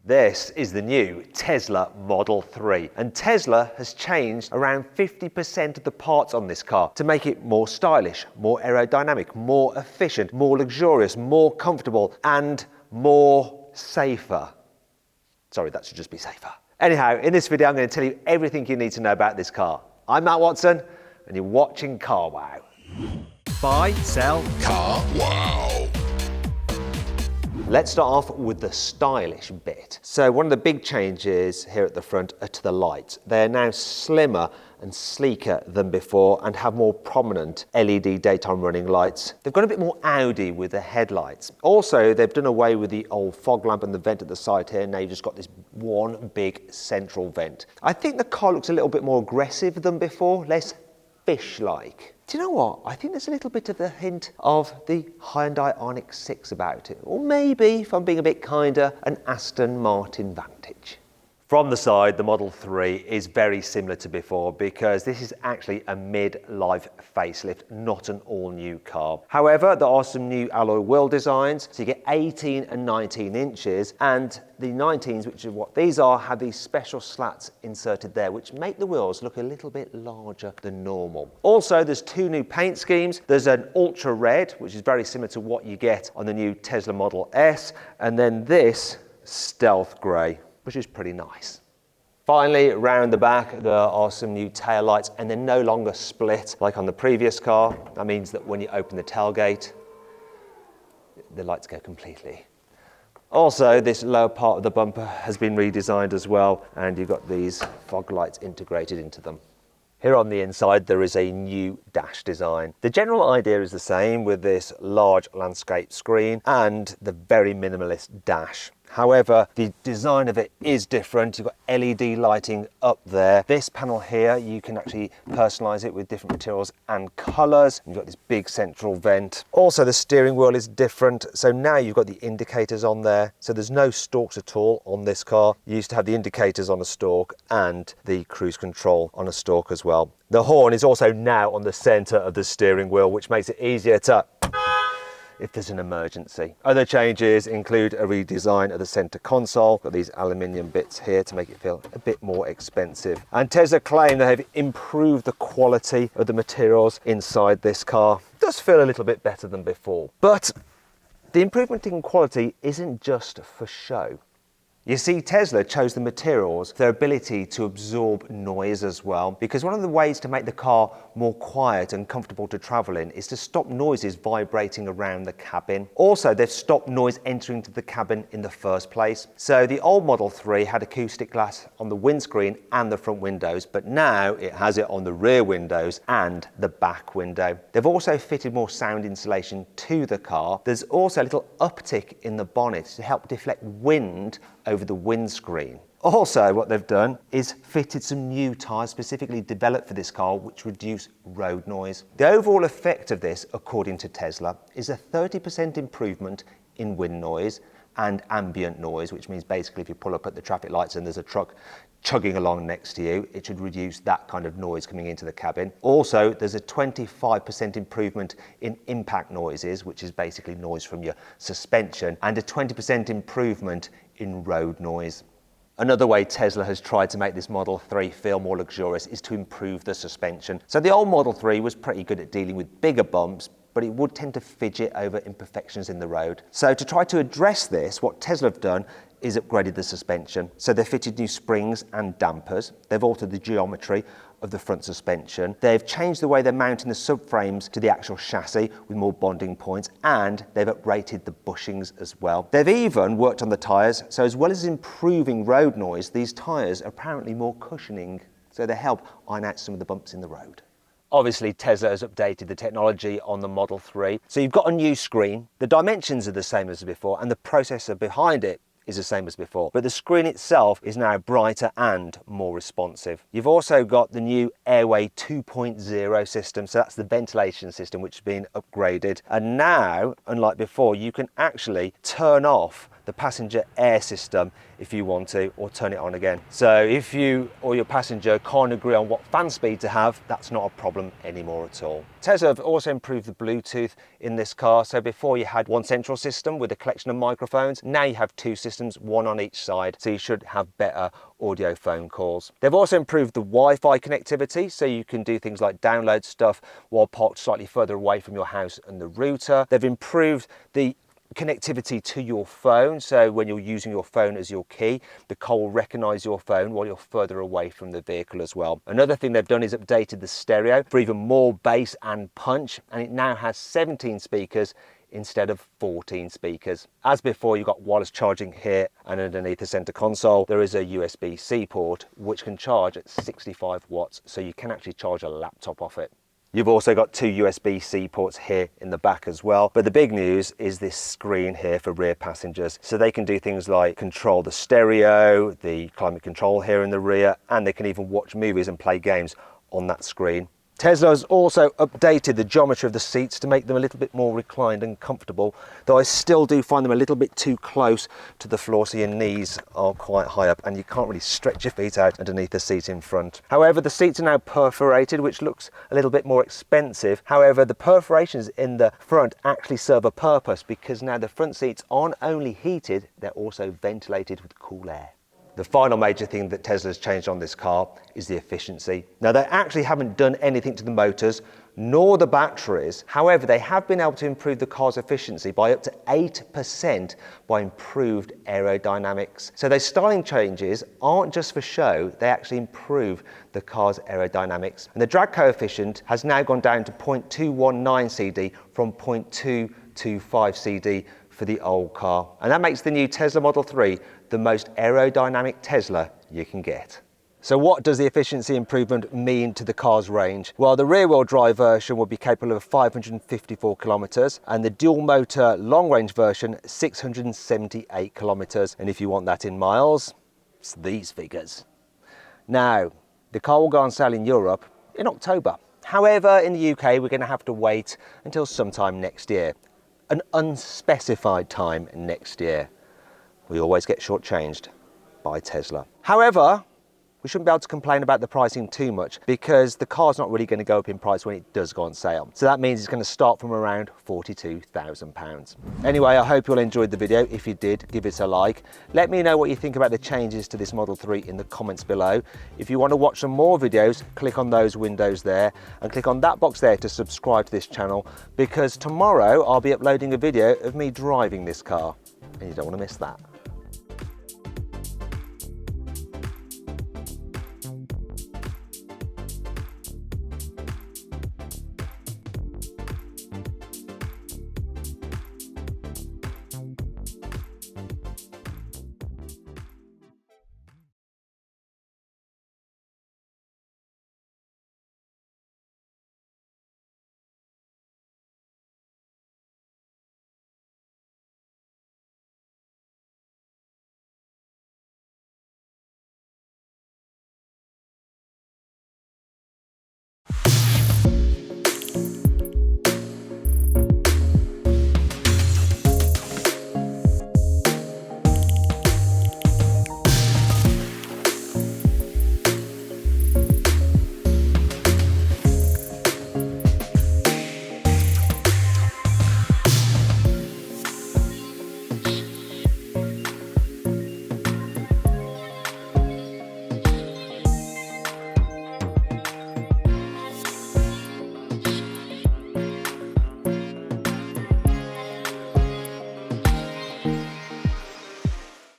This is the new Tesla Model 3, and Tesla has changed around 50% of the parts on this car to make it more stylish, more aerodynamic, more efficient, more luxurious, more comfortable, and more safer. Sorry, that should just be safer. Anyhow, in this video I'm going to tell you everything you need to know about this car. I'm Matt Watson, and you're watching Car Wow. Buy, sell, Car Wow. Let's start off with the stylish bit. So one of the big changes here at the front are to the lights. They're now slimmer and sleeker than before and have more prominent LED daytime running lights. They've got a bit more Audi with the headlights. Also, they've done away with the old fog lamp and the vent at the side here. Now you've just got this one big central vent. I think the car looks a little bit more aggressive than before, less fish-like. Do you know what? I think there's a little bit of the hint of the Hyundai Ioniq 6 about it. Or maybe, if I'm being a bit kinder, an Aston Martin Vantage. From the side, the Model 3 is very similar to before because this is actually a mid-life facelift, not an all-new car. However, there are some new alloy wheel designs, so you get 18 and 19 inches, and the 19s, which is what these are, have these special slats inserted there, which make the wheels look a little bit larger than normal. Also, there's two new paint schemes. There's an ultra red, which is very similar to what you get on the new Tesla Model S, and then this stealth grey, which is pretty nice. Finally, round the back, there are some new tail lights, and they're no longer split like on the previous car. That means that when you open the tailgate, the lights go completely. Also, this lower part of the bumper has been redesigned as well, and you've got these fog lights integrated into them. Here on the inside, there is a new dash design. The general idea is the same with this large landscape screen and the very minimalist dash. However, the design of it is different. You've got LED lighting up there. This panel here, you can actually personalize it with different materials and colors. You've got this big central vent. Also, the steering wheel is different. So now you've got the indicators on there. So there's no stalks at all on this car. You used to have the indicators on a stalk and the cruise control on a stalk as well. The horn is also now on the center of the steering wheel, which makes it easier to if there's an emergency. Other changes include a redesign of the center console. Got these aluminium bits here to make it feel a bit more expensive. And Tesla claim they have improved the quality of the materials inside this car. It does feel a little bit better than before. But the improvement in quality isn't just for show. You see, Tesla chose the materials for their ability to absorb noise as well, because one of the ways to make the car more quiet and comfortable to travel in is to stop noises vibrating around the cabin. Also, they've stopped noise entering into the cabin in the first place. So the old Model 3 had acoustic glass on the windscreen and the front windows, but now it has it on the rear windows and the back window. They've also fitted more sound insulation to the car. There's also a little uptick in the bonnet to help deflect wind over the windscreen. Also, what they've done is fitted some new tyres specifically developed for this car which reduce road noise. The overall effect of this, according to Tesla, is a 30% improvement in wind noise and ambient noise, which means basically if you pull up at the traffic lights and there's a truck chugging along next to you, it should reduce that kind of noise coming into the cabin. Also, there's a 25% improvement in impact noises, which is basically noise from your suspension, and a 20% improvement in road noise. Another way Tesla has tried to make this Model 3 feel more luxurious is to improve the suspension. So the old Model 3 was pretty good at dealing with bigger bumps, but it would tend to fidget over imperfections in the road. So to try to address this, what Tesla have done is upgraded the suspension. So they've fitted new springs and dampers. They've altered the geometry of the front suspension. They've changed the way they're mounting the subframes to the actual chassis with more bonding points, and they've uprated the bushings as well. They've even worked on the tyres, so as well as improving road noise, these tyres are apparently more cushioning, so they help iron out some of the bumps in the road. Obviously, Tesla has updated the technology on the Model 3. So you've got a new screen. The dimensions are the same as before, and the processor behind it is the same as before, but the screen itself is now brighter and more responsive. You've also got the new Airway 2.0 system, so that's the ventilation system which has been upgraded. And now, unlike before, you can actually turn off the passenger air system if you want to, or turn it on again. So if you or your passenger can't agree on what fan speed to have, that's not a problem anymore at all. Tesla have also improved the Bluetooth in this car. So before you had one central system with a collection of microphones, now you have two systems, one on each side. So you should have better audio phone calls. They've also improved the Wi-Fi connectivity, so you can do things like download stuff while parked slightly further away from your house and the router. They've improved the connectivity to your phone, so when you're using your phone as your key, the car will recognize your phone while you're further away from the vehicle as well. Another thing they've done is updated the stereo for even more bass and punch, and it now has 17 speakers instead of 14 speakers. As before, you've got wireless charging here, and underneath the center console there is a USB-C port which can charge at 65 watts, so you can actually charge a laptop off it. You've also got two USB-C ports here in the back as well. But the big news is this screen here for rear passengers. So they can do things like control the stereo, the climate control here in the rear, and they can even watch movies and play games on that screen. Tesla has also updated the geometry of the seats to make them a little bit more reclined and comfortable, though I still do find them a little bit too close to the floor, so your knees are quite high up and you can't really stretch your feet out underneath the seat in front. However, the seats are now perforated, which looks a little bit more expensive. However, the perforations in the front actually serve a purpose, because now the front seats aren't only heated, they're also ventilated with cool air. The final major thing that Tesla has changed on this car is the efficiency. Now, they actually haven't done anything to the motors nor the batteries. However, they have been able to improve the car's efficiency by up to 8% by improved aerodynamics. So those styling changes aren't just for show, they actually improve the car's aerodynamics. And the drag coefficient has now gone down to 0.219 CD from 0.225 CD for the old car. And that makes the new Tesla Model 3 the most aerodynamic Tesla you can get. So what does the efficiency improvement mean to the car's range? Well, the rear-wheel drive version will be capable of 554 kilometers, and the dual motor long-range version 678 kilometers. And if you want that in miles, it's these figures. Now, the car will go on sale in Europe in October. However, in the UK, we're going to have to wait until sometime next year. An unspecified time next year. We always get shortchanged by Tesla. However, we shouldn't be able to complain about the pricing too much, because the car's not really going to go up in price when it does go on sale. So that means it's going to start from around £42,000. Anyway, I hope you all enjoyed the video. If you did, give it a like. Let me know what you think about the changes to this Model 3 in the comments below. If you want to watch some more videos, click on those windows there and click on that box there to subscribe to this channel, because tomorrow I'll be uploading a video of me driving this car and you don't want to miss that.